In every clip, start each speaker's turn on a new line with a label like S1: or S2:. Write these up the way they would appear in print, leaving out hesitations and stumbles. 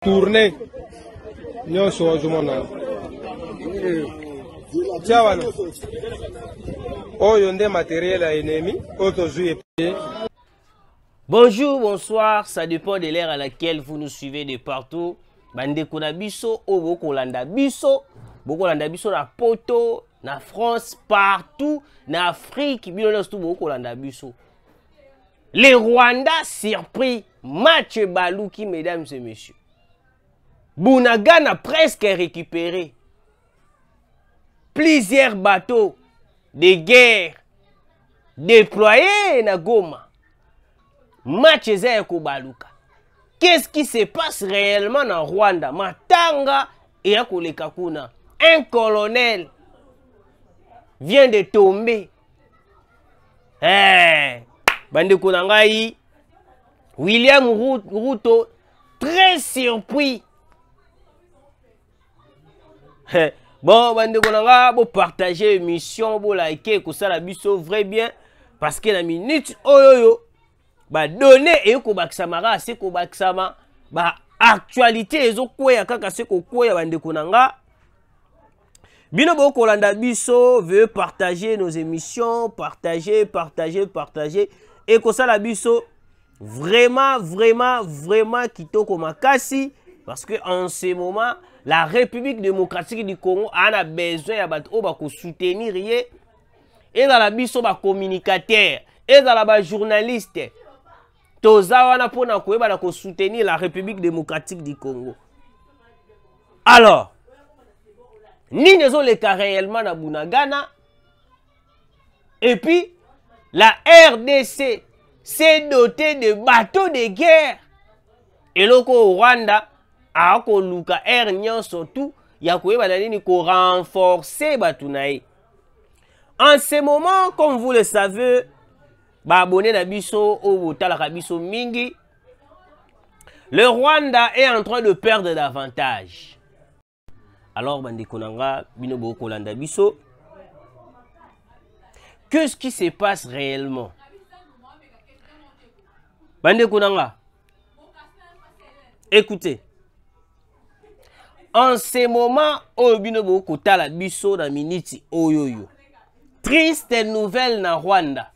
S1: tourner nyonso ozomona tiawana oyo nde matériel ya ennemi oyo tozwi.
S2: Bonjour, bonsoir, ça dépend de l'ère à laquelle vous nous suivez de partout. Bandeko na biso o bokolanda biso na poto na France partout na Afrique bino tout bokolanda biso. Les Rwandais surpris match Balouki, mesdames et messieurs. Bunagana presque récupéré plusieurs bateaux de guerre déployés na Goma. Match Zeko Baluka. Qu'est-ce qui se passe réellement en Rwanda? Matanga et Akolekakuna. Un colonel vient de tomber. Bandeko nangai William Ruto très surpris. Bon, bandeko nanga, bo partager émission, bo liker, ko sala biso vrai bien parce que la minute oyoyo ba donner et ko baksamara c'est ko baksama ba actualité ezo koya kaka c'est ko koya bandeko nanga. Bino bo kolanda biso veut partager nos émissions, partager et ko sala biso vraiment kitoko makasi parce que en ce moment la République démocratique du Congo a besoin de soutenir et dans la biso ba communicateur et dans la journaliste tozawana pona koyeba ko soutenir la République démocratique du Congo. Alors ni ne sont les cas réellement na Bunagana et puis la RDC s'est dotée de bateaux de guerre et loko Rwanda a ko luka air nyonso tout ya koyeba na nini ko renforcer batunae. En ce moment, comme vous le savez, ba abonné na biso au botala biso mingi, le Rwanda est en train de perdre davantage. Alors bandeko nanga bino bo kolanda biso, qu'est-ce qui se passe réellement? Bandeko nanga, écoutez. En ce moment, Obinobo Kotala Biso na miniti oyoyo. Triste nouvelle na Rwanda.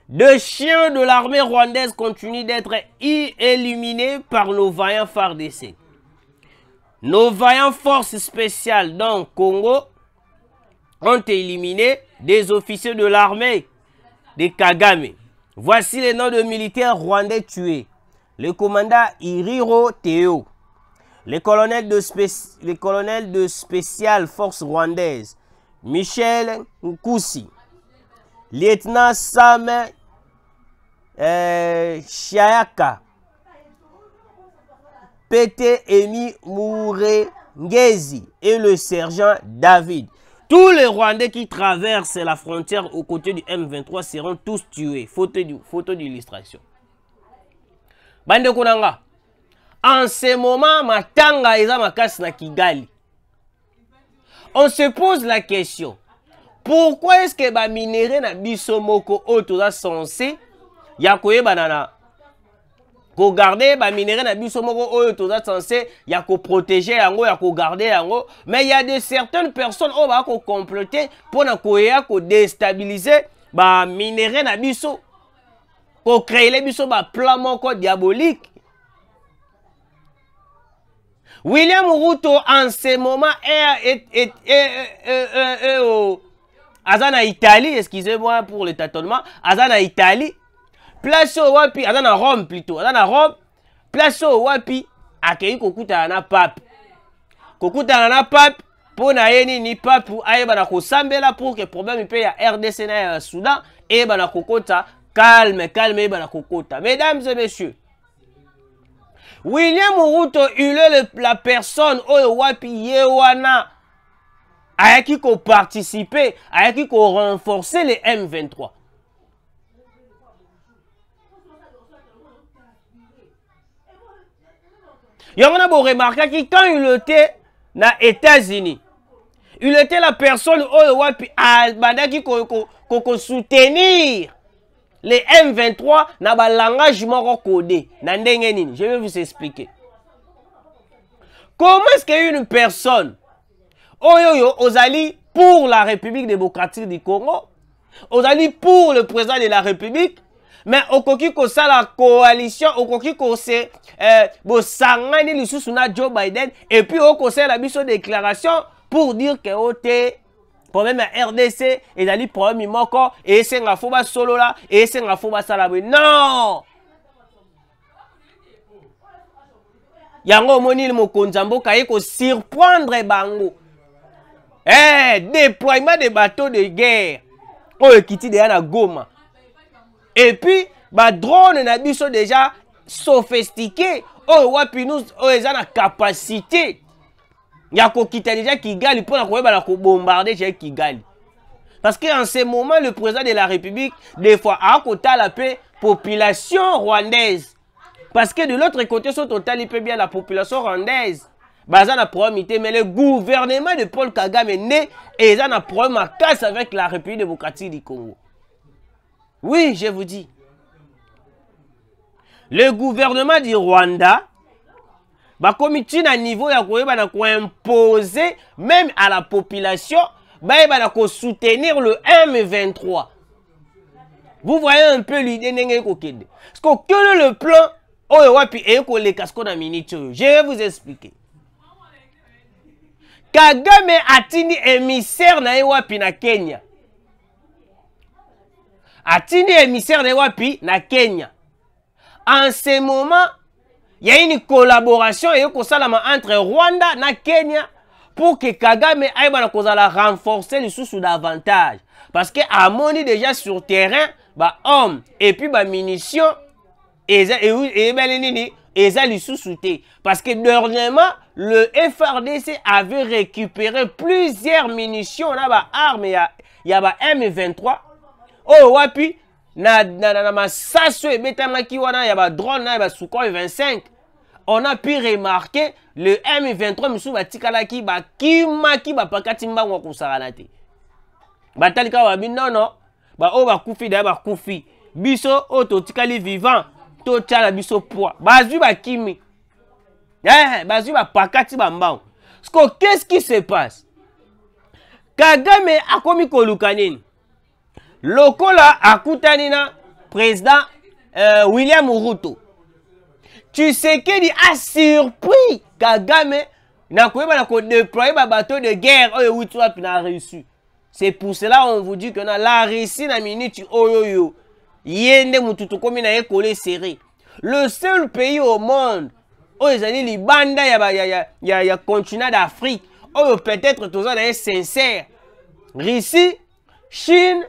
S2: Deux chiens de l'armée rwandaise continuent d'être éliminés par nos vaillants FARDC. Nos vaillants forces spéciales dans le Congo ont éliminé des officiers de l'armée de Kagame. Voici les noms de militaires rwandais tués. Le commandant Iriro Théo. Le colonel de spécial force rwandaise, Michel Nkusi. Lieutenant Sam Chiayaka. Pété Emi Mourengezi et le sergent David. Tous les Rwandais qui traversent la frontière aux côtés du M23 seront tous tués. Photo d'illustration. Bande Konanga. En ce moment, matanga eza makasi na Kigali. On se pose la question. Pourquoi est-ce que ba minéré na biso moko otoza censé ya koyeba nana ko garder ba minéré na biso moko otoza censé ya ko protéger yango ya ko garder yango, mais il y a de certaines personnes on va ko comploter pour na koya ko déstabiliser ba minéré na biso ko créer les biso ba plan moko diabolique. William Ruto en ce moment est Azana Italie, excusez-moi pour le tâtonnement, Azana Italie, place au Wapi, Azana Rome plutôt, Azana Rome, place au Wapi, accueilli Kokuta na pape. Kokuta na pape, pour na yeni ni pape pour aïe bana ko sambela pour que problème il paye à RDC na Soudan et bana kokota calme bana kokota. Mesdames et messieurs, William Ruto, il est la personne au Wapi Yewana à qui ko participer, à qui ko renforcer les M23. Il y en a beau remarquer que quand il était aux États-Unis, il était la personne au Wapi à qui ko soutenir les M23 na ba langage moko codé. Na ndenge nini? Je vais vous expliquer. Comment est-ce qu'une personne oyoyo ozali pour la République démocratique du Congo, ozali pour le président de la République, mais okoki ko la coalition, okoki ko se bosangani lisusu na Joe Biden, et puis oko se la biso déclaration pour dire que ote problème à RDC, ezali problème moko, et c'est nga foba solo là, et c'est nga foba salabe. Non! Yango moni mokonzi mboka yeko surprendre bango. Déploiement de bateaux de guerre. Oh, kiti de na Goma. Et puis, ba drone na biso déjà sophistiqué. Oh, wapi nous, oh, ils ont la capacité. Ya ko kita déjà Kigali pour la bombarder chez Kigali. Parce qu'en ce moment, le président de la République, des fois, a côté la paix, population rwandaise. Parce que de l'autre côté, son total, il peut bien la population rwandaise. Bazana problème, mais le gouvernement de Paul Kagame est né et ils ont un problème à casse avec la République démocratique du Congo. Oui, je vous dis. Le gouvernement du Rwanda, comme il a un niveau, il a imposer même à la population, il a soutenir le M23. Vous voyez un peu l'idée de parce que quel est le plan? Je vais vous expliquer. Kagame atini émissaire na wapi na Kenya. Atini émissaire na wapi na Kenya. En ce moment, il y a une collaboration entre Rwanda et Kenya pour que Kagame aille renforcer les sous davantage. Parce que Amoni déjà sur terrain, hommes et puis munitions et les sous-soutés. Parce que dernièrement, le FRDC avait récupéré plusieurs munitions, armes, il y a M23. Oh, wapi, na masaso et betamaki wana, il y a drone, il y a Sukhoi 25. On a pu remarquer le M23, misu batikalaki, kimaki, pakati mbango kusaranate. Batalika wabi, non, kufi, kufi. Biso, totikali vivant. Tochala biso poids. Bazu ba kimi. Bazu ba pakati ba mbao. Qu'est-ce qui se passe? Kagame a komi koluka nini. Lokola akutani na président William Ruto. Tu sais qu'il a surpris Kagame na koyeba na ko déployer ba bateau de guerre oyo witwa na reçu. C'est pour cela on vous dit que la Russie na minute oyoyo. Yende mututu komi na école serré. Le seul pays au monde où ils ont dit Libanda ya continent d'Afrique où peut-être tous les sincère. Russie, Chine,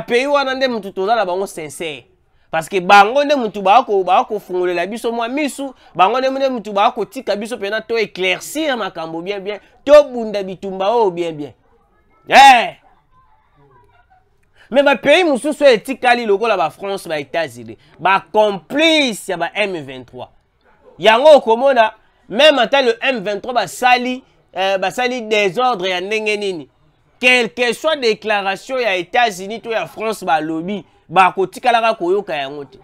S2: pays où on a des mututu la bango sincère. Parce que bango de mutu bako fungole la biso moi misu, bango de mutu bako tika biso pena to éclaircir makambo bien to bunda bitumba o bien. Mais ma pays moussou soit etikali loko la France ba États-Unis ba complice ya ba M23 yango komona même ata le M23 ba sali désordre ya ndenge nini quelle que soit déclaration ya États-Unis to ya France ba lobby ba kotikala koyoka yango te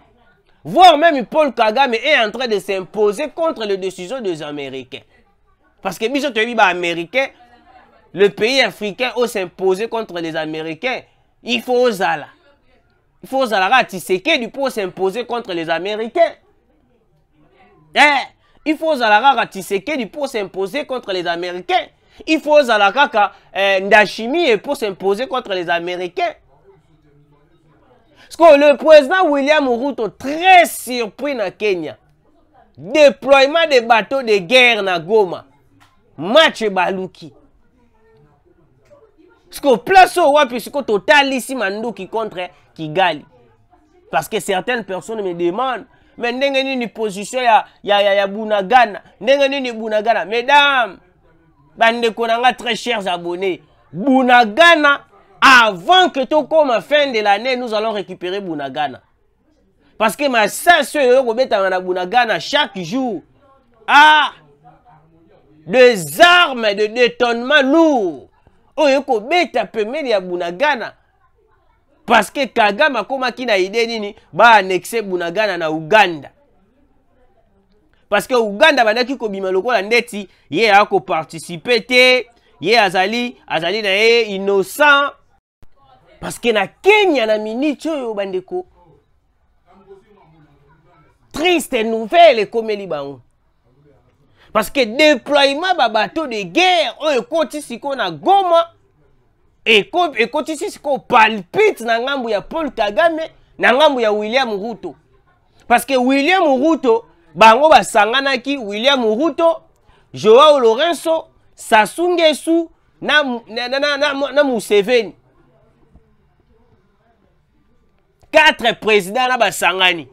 S2: voire même Paul Kagame est en train de s'imposer contre les décisions des Américains parce que biso to ba américain le pays africain o s'imposer contre les Américains. Il faut Zala. Il faut Zala Tshisekedi pour s'imposer contre les Américains. Il faut Zala Tshisekedi pour s'imposer contre les Américains. Il faut Zala Ndashimi pour s'imposer contre les Américains. Parce que le président William Ruto très surpris na Kenya. Déploiement des bateaux de guerre na Goma. Match Baluki. Parce que place au wapi c'est total ici manduki contre Kigali. Parce que certaines personnes me demandent mais ndenge nini position ya Bunagana, ndenge nini Bunagana. Mesdames, bande konanga très chers abonnés, Bunagana avant que tout comme fin de l'année nous allons récupérer Bunagana. Parce que ma sœur na Bunagana chaque jour des armes de détonnement lourds. Oh, yoko beta pemeli ya Bunagana. parce que Kagame akomaki na idée nini ba annexer Bunagana na Uganda. Parce que Uganda bandaki kobima lokola ndeti ye ako participer te, ye azali na ye innocent. Parce que na Kenya na minute oyo bandeko triste nouvelle comme Libango. Parce que déploiement ba bateau de guerre oyo koti siko na Goma et koti siko palpite na ngambu ya Paul Kagame na ngambu ya William Ruto. Parce que William Ruto bango basanganaki William Ruto, Joao Lourenço, Sassou Nguesso na Museveni. 4 présidents na basangani.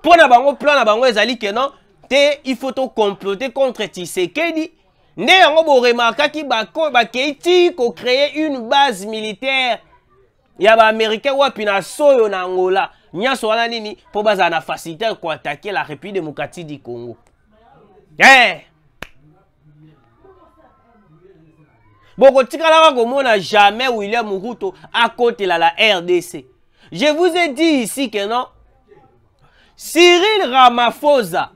S2: Pour na bango plan na bango ezali que non, il faut to comploter contre Tshisekedi. Ne yango bo remarquaki ba keiti ko créer une base militaire. Ya ba américain wapi na soyo na Angola. Nyaso wana nini po baza na facilité ko attaquer la République démocratique du Congo. Boko tikala ko mona jamais William Ruto à côté la RDC. Je vous ai dit ici que non. Cyril Ramaphosa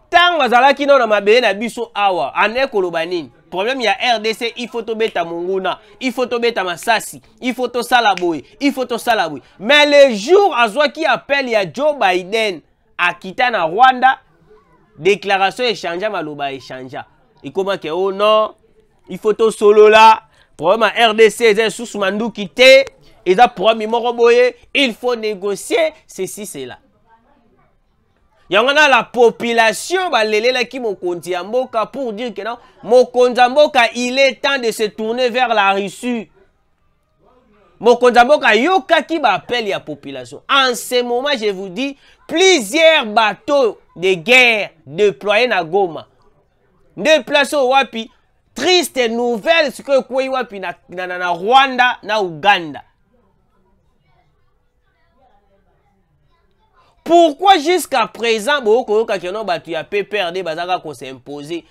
S2: tant azalaki non na mabele na biso awa ane koloba nini. Problème ya RDC, il faut to beta Munguna, il faut to beta Masasi, il faut to Salaboy, il faut to Salaboy. Mais le jour azwa qui appelle ya Joe Biden à quitter na Rwanda, déclaration échangea maloba échangea. Et comment que oh non, il faut to solo là. Problème à RDC, ils sous mandu quitter, ils a promis moroboye, il faut négocier ceci cela. Yangana la population balélela ki mokonzi ya mboka pour dire que non, mokonzi ya mboka il est temps de se tourner vers la Russie. Mokonzi ya mboka yoka ki ba appelle ya population. En ce moment, je vous dis, plusieurs bateaux de guerre déployés na Goma. Déplacés au wapi, triste nouvelle ce que quoi wapi na Rwanda na Uganda. Pourquoi jusqu'à présent, tu as PPRD, bazaka ko s'imposer,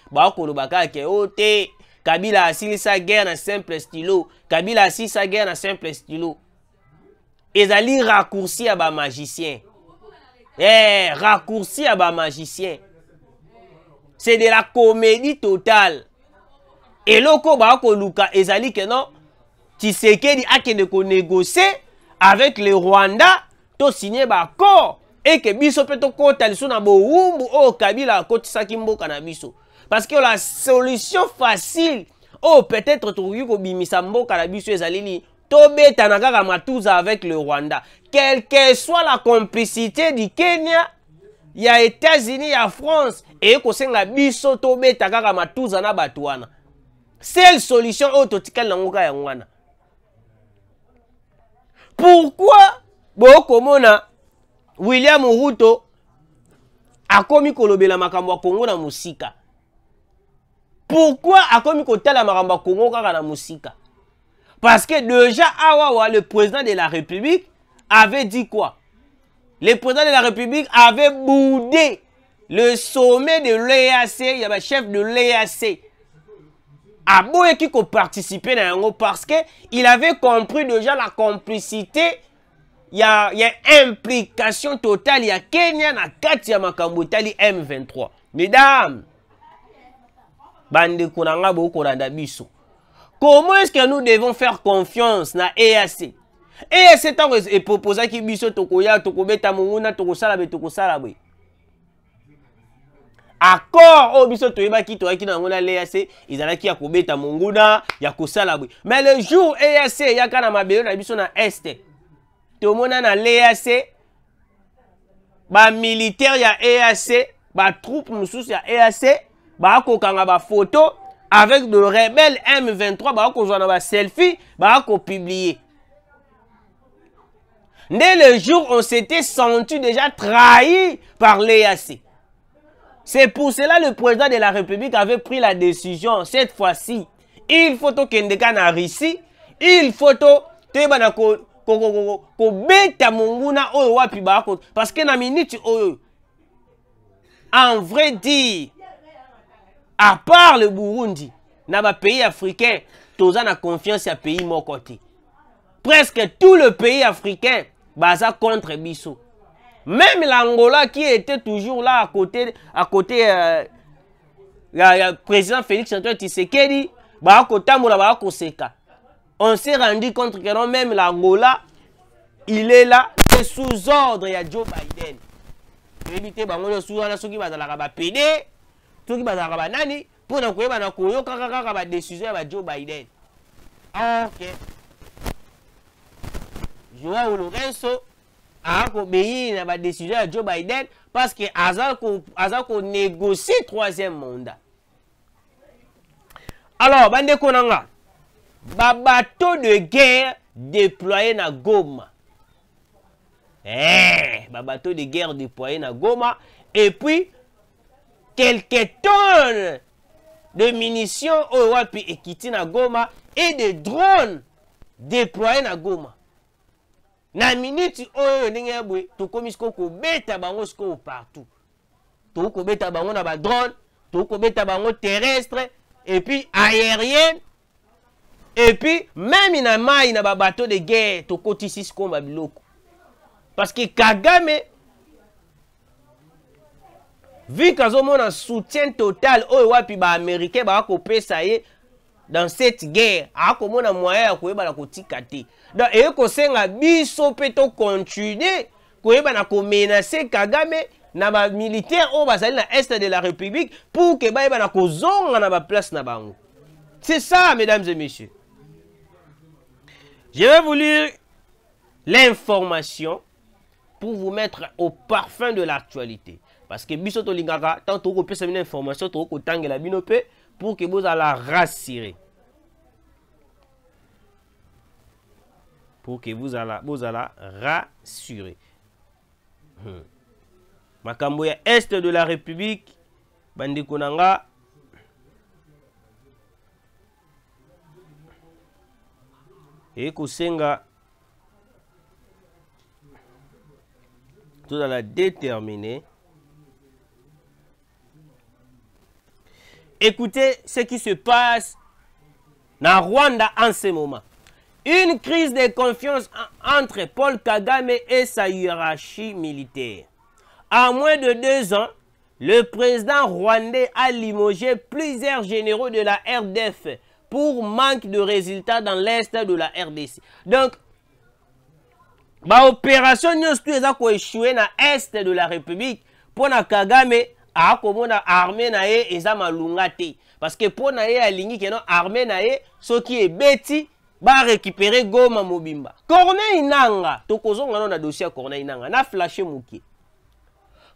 S2: Kabila a si sa guerre na simple stylo, Kabila a si sa guerre na simple stylo. Ils allaient raccourci à ba magicien. Raccourci à ba magicien. C'est de la comédie totale. Et loko ba ko luka, ils allaient que non, Tshisekedi a que de négocier avec le Rwanda, to signer ba accord. Et que biso peut kota liso na boumbu o Kabila kotisaki mboka na biso. Parce que la solution facile oh peut-être tokoki ko bimisa mboka na biso ezalini tobeta na kaka matuza avec le Rwanda. Quelle que soit la complicité du Kenya, il y a États-Unis, il y a France et ko senga biso tobeta kaka matuza na batwana. Seule solution o totikala na ngoka ya ngwana. Pourquoi bokomona William Ruto a commis kolobela makambo ya Congo na musika? Pourquoi a commis kotala makambo ya Congo kaka na musika? Parce que déjà awawa le président de la République avait dit quoi? Le président de la République avait boudé le sommet de l'EAC, il y avait chef de l'EAC. A boye qui participait dans yango parce que il avait compris déjà la complicité. Il y a implication totale. Il y a Kenya na kati ya makambo tali M23. Mesdames, bande konanga bo koranda biso. Comment est-ce que nous devons faire confiance na EAC? EAC tant que proposé ki biso tokoya tokobeta munguna tokosala be tokosala boy. Accord o biso toyeba ki toyaki na ngona l'EAC, izalaki ya kobeta munguna ya kosala boy. Mais le jour EAC ya kana mabelo na biso na este. Tomona na l'EAC, ba militaire ya EAC, ba troupe mususu ya EAC, ba kokanga ba photo avec de rebelles M23, ba kozwana ba selfie, ba ko publier. Dès le jour on s'était senti déjà trahi par l'EAC. C'est pour cela le président de la République avait pris la décision cette fois-ci. Il faut to kendeka na Russie, il faut to teba na ko beta munguna oyo wapi bako parce que na minute oyo en vrai dire à part le Burundi na ba pays africain toza na confiance ya pays moko te presque tout le pays africain baza contre biso. Même l'Angola qui était toujours là à côté le président Félix Antoine Tshisekedi, on s'est rendu compte que non, même l'Angola, il est là, c'est sous ordre, il y a Joe Biden. Évitez, sous ordre, ceux qui vont la PD, ceux qui vont la nani, pour nous couper, la décision de Joe Biden. Ok. Joao Lourenço a obéi à la décision de Joe Biden parce que Azako négocie troisième mandat. Alors, bande konanga, bateau de guerre déployé na Goma. Bateau de guerre déployé na Goma. Et puis, quelques tonnes de munitions au Wapi et Kiti na Goma et de drones déployés na Goma. Na minute oyo ndenge bwe to komisko ko beta bango sko partout. To ko beta bango na ba drone, to ko beta bango terrestre et puis aérien. Et puis même ina mai na ba bateau de guerre to kotisi sko ba biloko. Parce que Kagame vu kazo mona soutien total oyo wapi ba américain ba ko pesa ye dans cette guerre, a comme on a moyen de la kotikate. Donc, et que c'est un biso peto continuer, que menacer Kagame, na militaire au basali na est de la République pour que ba na kozonga na ba place na bango. C'est ça, mesdames et messieurs. Je vais vous lire l'information pour vous mettre au parfum de l'actualité. Parce que biso to lingaka, tant que vous avez une information, to ko tangela binope pour que vous allez la rassurer. Pour que vous allez rassurer. Makambo ya est de la République, bandikonanga, et kosenga, tout à la déterminer. Écoutez ce qui se passe dans Rwanda en ce moment. Une crise de confiance entre Paul Kagame et sa hiérarchie militaire. En moins de 2 ans, le président rwandais a limogé plusieurs généraux de la RDF pour manque de résultats dans l'est de la RDC. Donc, l'opération nous a échoué dans l'est de la République pour Kagame a komona armée nae eza malunga te parce que pour nae alingi que non armée nae ce qui est beti ba récupérer Goma Mobimba. Corneille Nanga to kozonga non na dossier Corneille Nanga na flashé mouki.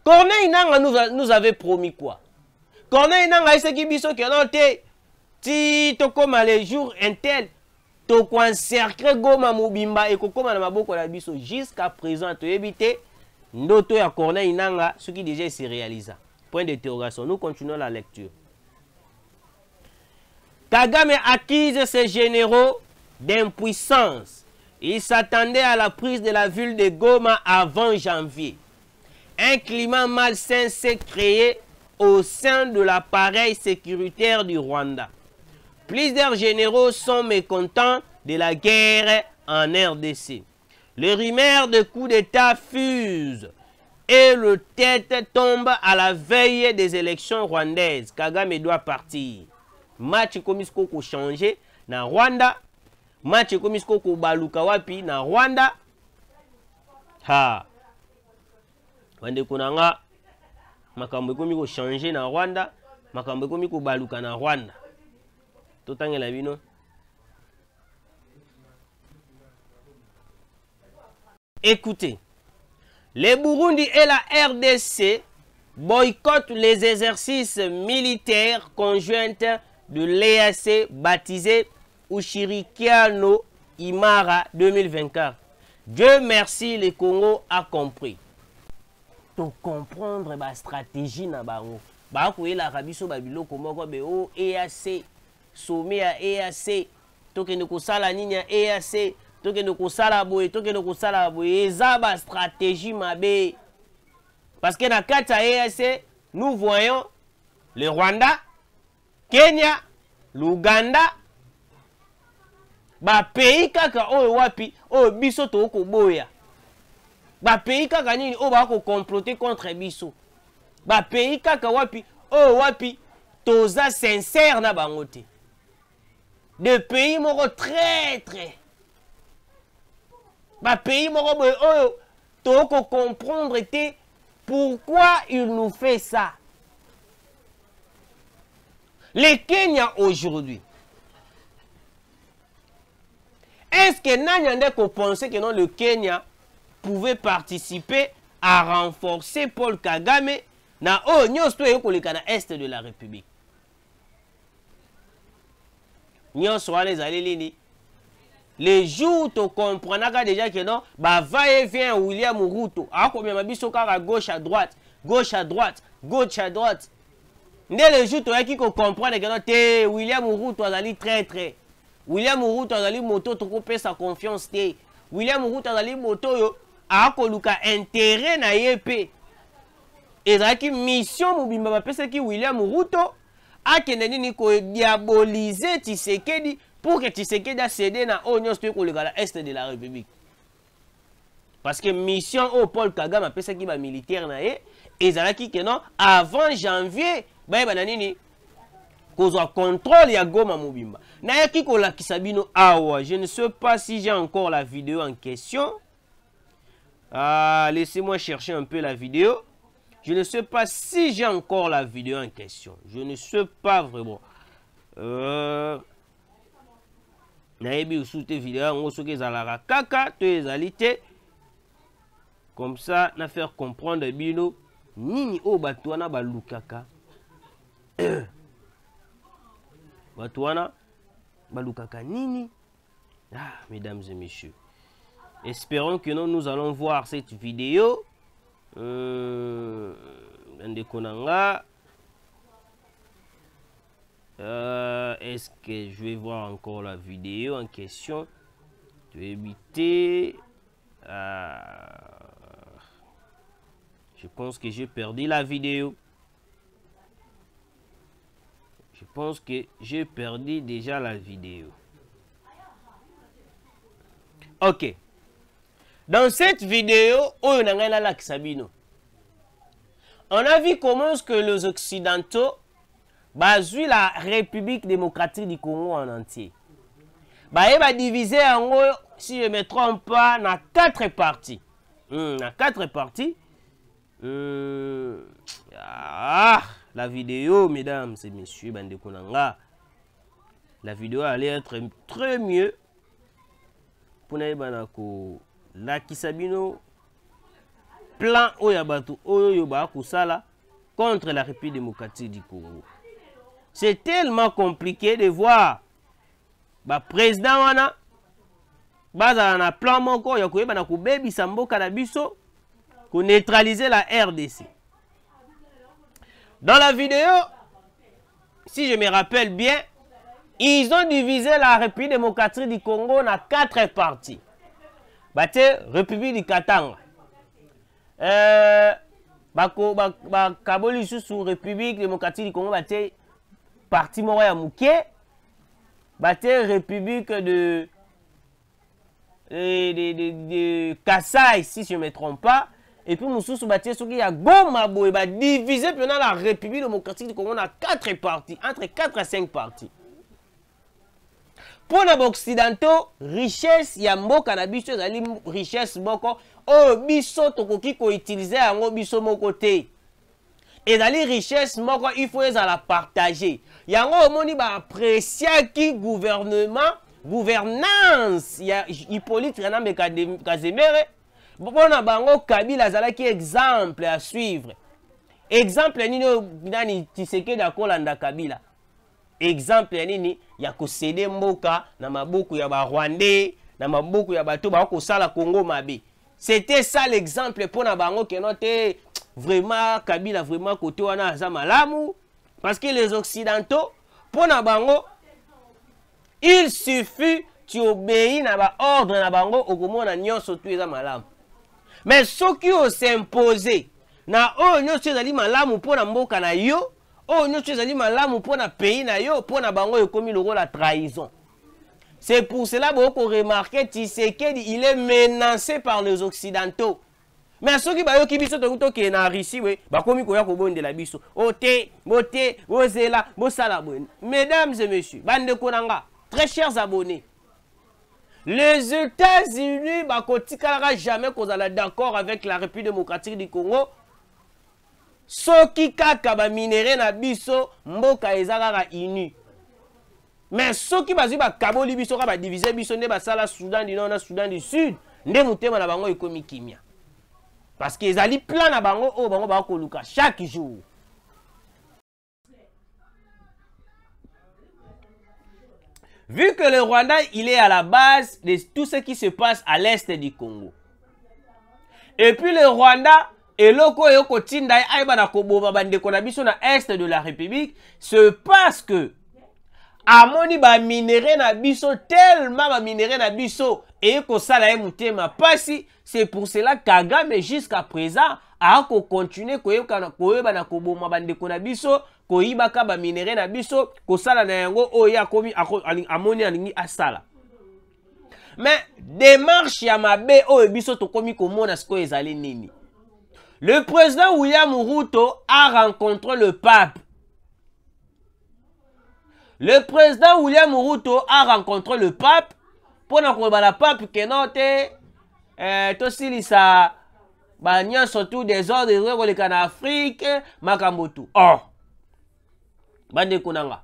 S2: Corneille Nanga nous avait promis quoi? Corneille Nanga est ce qui biso que non te ti to comme les jours intel to ko encercler Goma Mobimba et ko comme na maboko la biso jusqu'à présent to éviter ndoto ya Corneille Nanga ce qui déjà s'est réalisé. Point d'interrogation. Nous continuons la lecture. Kagame accuse ses généraux d'impuissance. Il s'attendait à la prise de la ville de Goma avant janvier. Un climat malsain s'est créé au sein de l'appareil sécuritaire du Rwanda. Plusieurs généraux sont mécontents de la guerre en RDC. Les rumeurs de coup d'État fusent. Et le tête tombe à la veille des élections rwandaises. Kagame doit partir. Match komisko ko changer na Rwanda. Match komisko ko baluka wapi na Rwanda. Ha. Wande kunanga makambo komiko changer na Rwanda, makambo komiko baluka na Rwanda. Totangela bino. Écoutez. Les Burundi et la RDC boycottent les exercices militaires conjoints de l'EAC baptisé Ushirikiano Imara 2024. Dieu merci, le Congo a compris. Pour comprendre la stratégie na bango. Ba ko ela kabiso babilo komoko be o EAC sommet à EAC tokende ko sala nini ya EAC tokende ko sala boye tokende ko sala boye eza ba stratégie mabe. Parce que dans kata EAC nous voyons le Rwanda, Kenya, l'Ouganda, ba pays kaka oyo wapi oyo biso to ko boya ba pays kaka nini oyo ba ko comploter contre biso ba pays kaka wapi oyo wapi toza sincère na bango te de pays moko traître ba pays moko boye oyo to ko comprendre te pourquoi il nous fait ça. Le Kenya aujourd'hui, est-ce que Nanyande qu'on pensait que non, le Kenya pouvait participer à renforcer Paul Kagame na nyonso ekoleka na est de la République? Nyonso les alelini. Les jours tu comprendras déjà que non, bah va et vient William Ruto. Ah combien ma biso à gauche à droite, gauche à droite, gauche à droite. Dès le jour tu qui comprendre que non, te William Ruto azali très très. William Ruto azali moto to couper sa confiance te. William Ruto azali moto yo a koluka intérêt na yep. Ezaki mission mobimba ba pesa ki William Ruto a keneni ni ko diaboliser Tshisekedi pour que Tshisekedi a cédé na Onyo Stoko le gala est de la République. Parce que mission au Paul Kagame a pesa ki ba militaire na ye ezalaki que non avant janvier ba bananini kozwa contrôle ya Goma mobimba. Na yaki ko la kisabino awa, je ne sais pas si j'ai encore la vidéo en question. Laissez-moi chercher un peu la vidéo. Je ne sais pas si j'ai encore la vidéo en question. Je ne sais pas vraiment. Naebi usute vidéo ngo soki ezalaka kaka to ezalité. Comme ça na faire comprendre bino nini o batwana balukaka. Batwana balukaka nini? Ah, mesdames et messieurs. Espérons que nous allons voir cette vidéo. Est-ce que je vais voir encore la vidéo en question? Je vais éviter. Je pense que j'ai perdu la vidéo. Je pense que j'ai perdu déjà la vidéo. Ok. Dans cette vidéo, on a vu comment est-ce que les Occidentaux basent la République démocratique du Congo en entier. Ils va diviser en gros, si je ne me trompe pas, dans 4 parties. Dans 4 parties. La vidéo, mesdames et messieurs, la vidéo allait être très mieux pour nous la kisabino plan oyabatu oyoba kusala contre la République démocratique du Congo. C'est tellement compliqué de voir ba président wana baza na plan moko ya koyeba na kubebisa mboka na biso pour neutraliser la RDC. Dans la vidéo, si je me rappelle bien, ils ont divisé la République démocratique du Congo en 4 parties. Bate République du Katanga. Kaboli sous République démocratique du Congo, bate parti Moroya Mouké. Bate République de Kassai, si je ne me trompe pas. Et puis Moussous bate ce qui a Goma Boy, divisé pendant la République démocratique du Congo en 4 parties, entre 4 à 5 parties. Pour les Occidentaux, richesse ya mboka na biso ezali richesse moko o biso tokoki ko utiliser yango biso moko te. Ezali richesse moko il faut la partager. Yango omoni ba apprécier ki gouvernance ya Hippolyte Renambe Kazemere. Bona bango Kabila azalaki exemple à suivre. Exemple nini Tshisekedi akolanda Kabila. Exemple nini ya kosede mboka na mabuku ya ba Rwandais na mabuku ya bato ba ko sala Congo mabe. C'était ça l'exemple pour na bango que note vraiment Kabila vraiment côté wana za malamu parce que les occidentaux pour na bango il suffit tu obéis na ba ordre na bango okomona nyonso tu eza malamu. Mais ceux qui ont s'imposé na o nyonso ezali malamu pour na mboka na yo. Oh, nous sommes allés malamu pour na pays na yo, pour na bango ekomi logo la trahison. C'est pour cela qu'on remarque Tshisekedi, il est menacé par les Occidentaux. Mais ceux qui ont biso to qui na Russie we ba komi ko ya ko bonde la biso. Ote, bote, bozela, bosala bon. Mesdames et messieurs, bande konanga, très chers abonnés. Les États-Unis ba ko tikala jamais qu'on ala d'accord avec la République démocratique du Congo. Soki kaka ba minéré na biso mboka ezaka uni. Mais soki bazi ba kaboli biso ka ba diviser biso ne ba sala Soudan du Nord na Soudan du Sud, nde mutema na bango ekomi kimia. Parce qu'ils allaient plein à bango au bango ba koluka chaque jour. Vu que le Rwanda il est à la base de tout ce qui se passe à l'est du Congo. Et puis le Rwanda et loko yoko tindai aiba na koboma bande kona biso na est de la République, c'est parce que amoni ba minéré na biso tellement ba minéré na biso et ko sala mutema pasi. C'est pour cela Kagame jusqu'à présent a continué koyeba na koboma bande kona biso koyibaka ba minéré na biso ko sala na yango oya komi amoni alingi asala. Mais démarche ya mabe o biso to komi komona sko ezali nini. Le président William Ruto a rencontré le pape. Le président William Ruto a rencontré le pape pour na ko bala pape kenote tosilisa banyan surtout des ordres de en Afrique makambotu. Oh, bande konanga.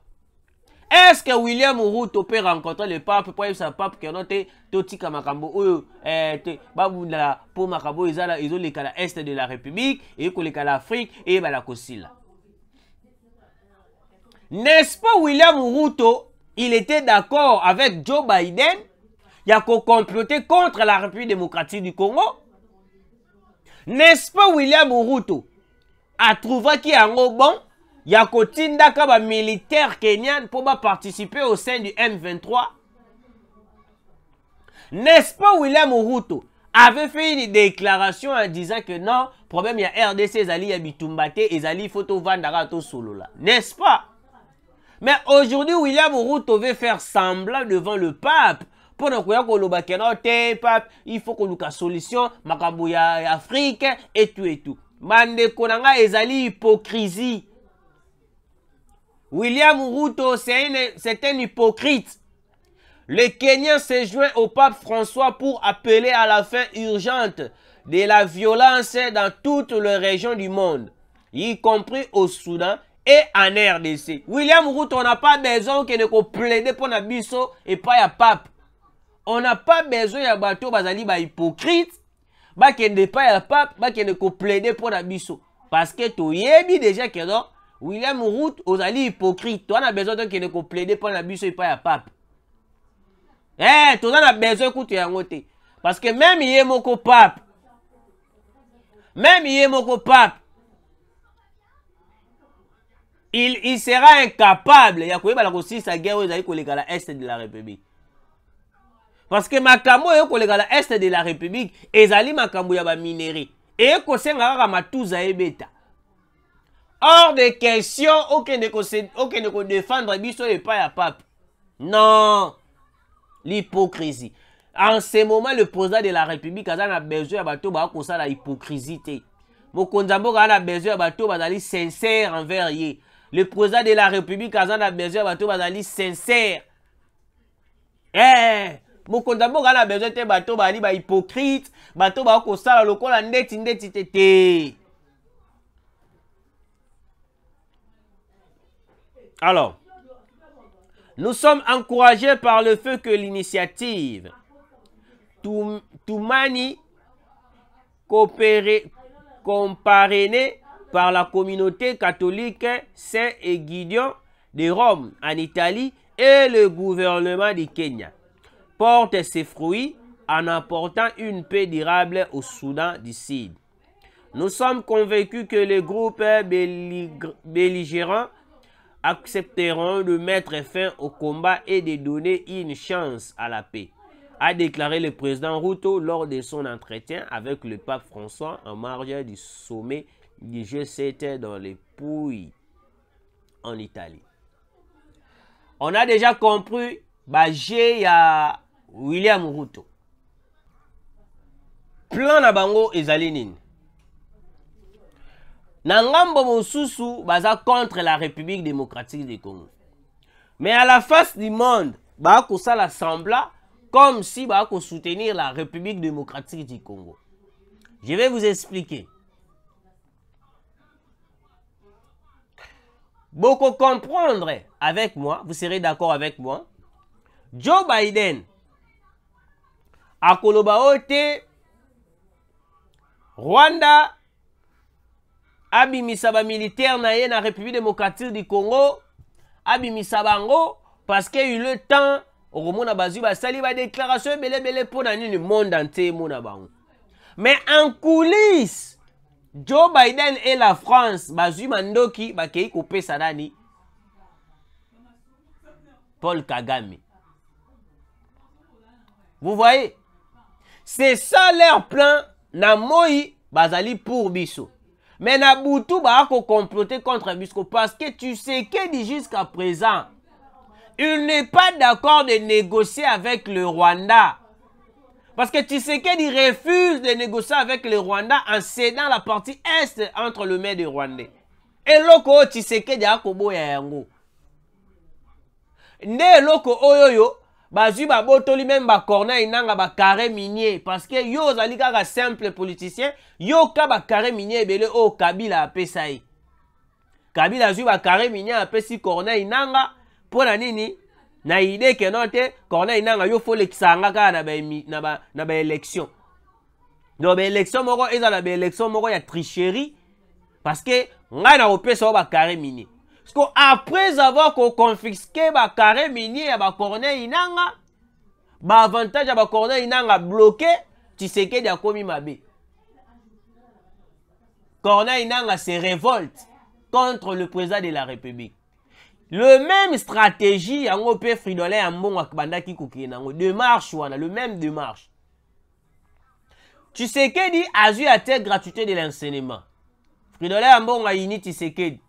S2: Est-ce que William Ruto peut rencontrer le pape pour sa pape qui noté totika makambo oyo babunda pour makambo izala izoleka la est de la République et koleka l'Afrique et bala kosila. N'est-ce pas William Ruto, il était d'accord avec Joe Biden. Il y a qu'à comploter contre la République démocratique du Congo. N'est-ce pas William Ruto a trouvé qu'il y a un bon, il y a qu'à tinda kaba militaire kenyan pour participer au sein du M23. N'est-ce pas William Ruto avait fait une déclaration en disant que non, problème il y a RDC, Zali, il y a Bitumbate, et Zali, photo Vandara, to solo là. N'est-ce pas? Mais aujourd'hui, William Ruto veut faire semblant devant le pape. Pour nous dire pape, il faut qu'on ait une solution, Makabouya Afrique et tout et tout. Mande konanga ezali hypocrisie. William Ruto, c'est un hypocrite. Le Kenya s'est joint au pape François pour appeler à la fin urgente de la violence dans toutes les régions du monde, y compris au Soudan et en RDC. William Ruto, on n'a pas besoin que nous plaider pour Nabiso et pas ya pape. On n'a pas besoin ya bateau bazali ba hypocrite, ba kende pas ya pape, ba kende ko plaider pour Nabiso. Parce que to yebi déjà que non, William Ruto ozali hypocrite. Toi on a besoin de kende ko plaider pour Nabiso et pas ya pape. Eh, toi on a besoin écouter yango te. Parce que même yemoko pape. Même yemoko pape. Il sera incapable. Il y a quoi aussi sa guerre aux à la est de la République. Parce que makambo est à la est de la République. Et zali makambo ya ba minéré. Et ko senga matuza ebeta. Hors de question, aucun ne ko défendre biso et pas ya pape. Non. L'hypocrisie. En ce moment, le président de la République a besoin de bateau ba ko ça la hypocrisie. Mokonzambo a besoin de bateau bazali sincère envers lui. Le président de la République a besoin de bateau bazali sincère. Eh, Mokonzambo a besoin de bateau bazali ba hypocrite, bateau ba ko sala lokola ndeti tete. Alors, nous sommes encouragés par le fait que l'initiative Toumani comparénée par la communauté catholique Saint-Égidion de Rome en Italie et le gouvernement du Kenya porte ses fruits en apportant une paix durable au Soudan du Sud. Nous sommes convaincus que les groupes belligérants accepteront de mettre fin au combat et de donner une chance à la paix, a déclaré le président Ruto lors de son entretien avec le pape François en marge du sommet du G7 dans les Pouilles en Italie. On a déjà compris baje ya William Ruto. Plan na bango ezali nini? Na ngambo mosusu baza contre la République démocratique du Congo. Mais à la face du monde, bako sala sembla comme si bako soutenir la République démocratique du Congo. Je vais vous expliquer. Beaucoup comprendre avec moi, vous serez d'accord avec moi. Joe Biden a kolobaote Rwanda abimisa ba militaire na ye na République démocratique du Congo abimisa bango parce que eu le temps okomona bazui basali ba déclaration belé pour na nini monde entier mona bango. Mais en coulisses Joe Biden et la France bazui mandoki bakei kopesa nani Paul Kagame. Vous voyez? C'est ça leur plan. Na moi bazali pour biso. Mais na boutou ba ko comploter contre biso parce que tu sais que dit jusqu'à présent il n'est pas d'accord de négocier avec le Rwanda. Parce que tu sais qu'il refuse de négocier avec le Rwanda en cédant la partie est entre le maire du Rwandais. Et loko tu sais que dia ko boya yango. Ne loko oyoyo bazui ba botoli même ba Corneille nanga ba carré minier parce que yo zali kaka simple politicien yo ka ba carré minier belé o Kabila apesai. Kabila zui ba carré minier apesi Corneille nanga pona nini na idée que note Corneille nanga yo faut l'exanga ka na ba élection. Donc ba élection moko ezala ba élection moko ya tricherie parce que nga na opesa ba carré minier. Parce qu'après avoir confisqué ba carré minier à ba Corneille Inanga, ba avantage à ba Corneille Inanga bloqué, tu sais que dia komi mabe. Corneille Inanga se révolte contre le président de la République. Le même stratégie en OP Fridolin Ambongo akbandaki kokinango démarche wana, le même démarche. Tu sais que dit azu a telle gratuité de l'enseignement. Fridolin Ambongo a ini tu sais que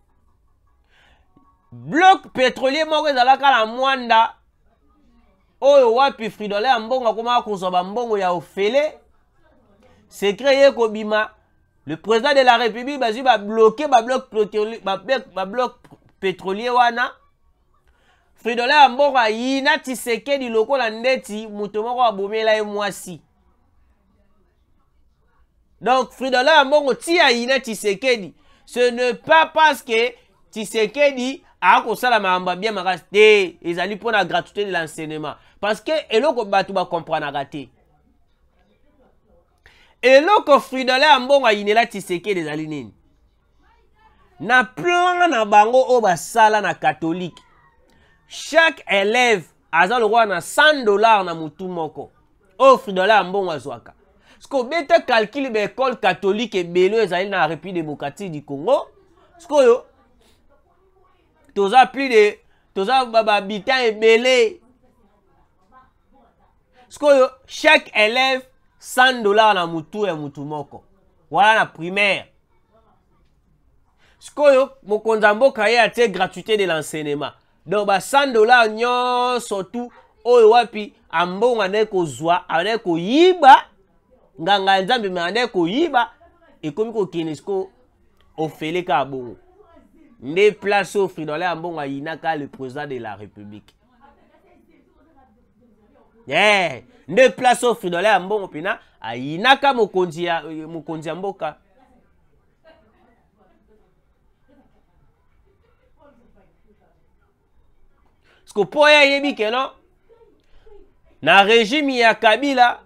S2: bloc pétrolier moko ezalaka la mwanda oyo wapi Fridolin Ambongo akoma kozoba mbongo ya ofele secret ye kobima le président de la République bazui ba bloquer ba bloc pétrolier wana Fridolin Ambongo yina Tshisekedi lokola ndeti muto moko abomela ye mwasi. Donc Fridolin Ambongo tia yina Tshisekedi ce n'est pas parce que Tshisekedi a kosala maamba bien makasi ezali pour la gratuité de l'enseignement parce que eloko batu ba comprendre raté eloko Fridolin Ambongo inela Tshisekedi ezali nini na plan na bango o basala na catholique chaque élève aza le roi na $100 na mutu moko o Fridolin Ambongo azwaka parce que beta calcul be école catholique ebelo ezali na République démocratique du Congo parce que toza plus de toza baba habitants et belé. Parce chaque élève $100 na mutu et mutu moko. Voilà la primaire. Parce mokonza mboka ye ate gratuité de l'enseignement. Donc ba $100 nyo surtout oyo wapi ambongo ane ko zwa ane ko yiba nganga nzambe me ane ko yiba ekomi ko kinesko ofele ka bongo. Ne place au Fridolin Ambongo Inaka le président de la République. Ne place au Fridolin Ambongo Pina Inaka mokonzi mboka. Parce que pour yebi que non na régime ya Kabila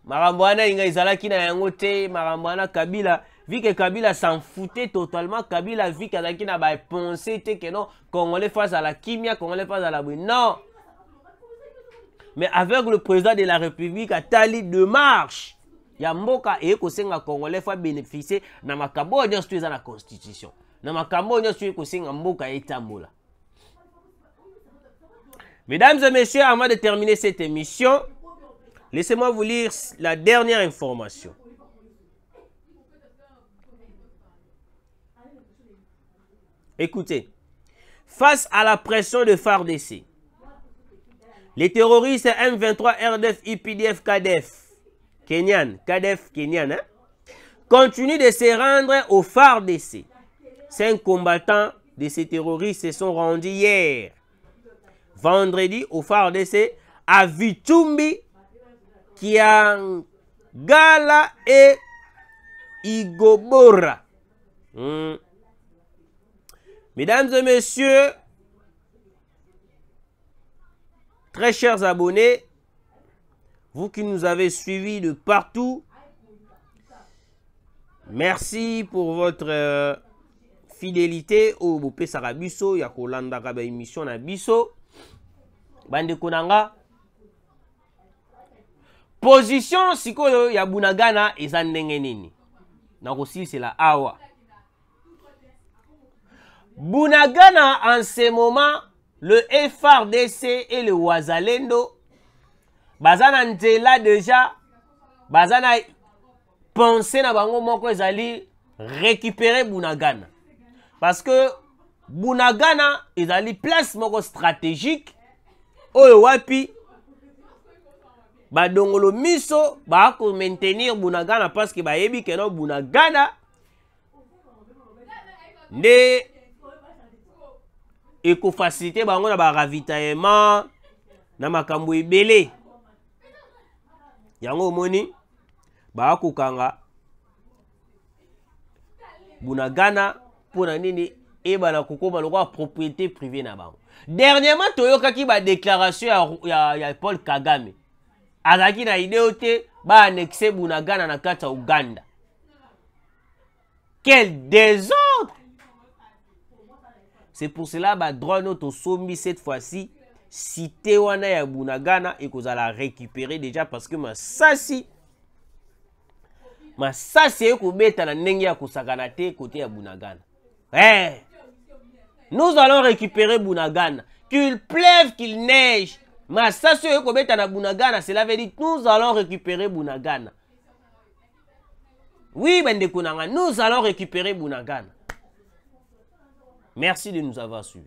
S2: marambwana inga izalaki na yango te marambwana Kabila vu que Kabila s'en foutait totalement, Kabila vu qu'il n'a pas pensé que non, Congolais face à la kimia, Congolais face à la bruit. Non. Mais avec le président de la République, à tali de marche, il y a Mboka et Kosenga Congolais faut bénéficier dans ma Cambodge dans la constitution. Dans ma Cambodge dans Kosenga Mboka et Tambola. Mesdames et messieurs, avant de terminer cette émission, laissez-moi vous lire la dernière information. Écoutez, face à la pression de FARDC, Les terroristes M23, RDF, IPDF, KDF, KDF Kenyan, hein, continuent de se rendre au FARDC. 5 combattants de ces terroristes se sont rendus hier, vendredi, au FARDC, à Vitumbi, Kiangala et Igobora. Mesdames et messieurs, très chers abonnés, vous qui nous avez suivis de partout, merci pour votre fidélité au Bopé Sarabiso, Yakolanda Kaba émission na biso. Bande Konanga. Position sikoyo ya Bunagana eza ndenge nini. Na aussi c'est la awa. Bunagana en ce moment, le FARDC et le Wazalendo, bazana ntela déjà, bazana penser na bango moko ezali récupérer Bunagana. Parce que Bunagana ezali place moko stratégique oyo wapi badongolo miso ba ko maintenir Bunagana parce que ba yebi que no Bunagana nde eko faciliter bango na ba ravitaillement na makambo ebele yango moni ba ko kanga Bunagana pour nini et ba na kokoma lokwa propriété privée na bango. Dernièrement toyokaki ba déclaration ya Paul Kagame azaki na idée ote ba annexer Bunagana na kata Uganda. Quel désordre! C'est pour cela que drone auto sombi cette fois-ci cité wana ya Bunagana et qu'on la récupérer déjà parce que ma sasi ko beta na ndenge ya kusakana te côté ya Bunagana. Nous allons récupérer Bunagana. Qu'il pleuve, qu'il neige. Ma sasi ko beta na Bunagana, cela veut dire nous allons récupérer Bunagana. Oui, bende kunanga, nous allons récupérer Bunagana. Merci de nous avoir suivis.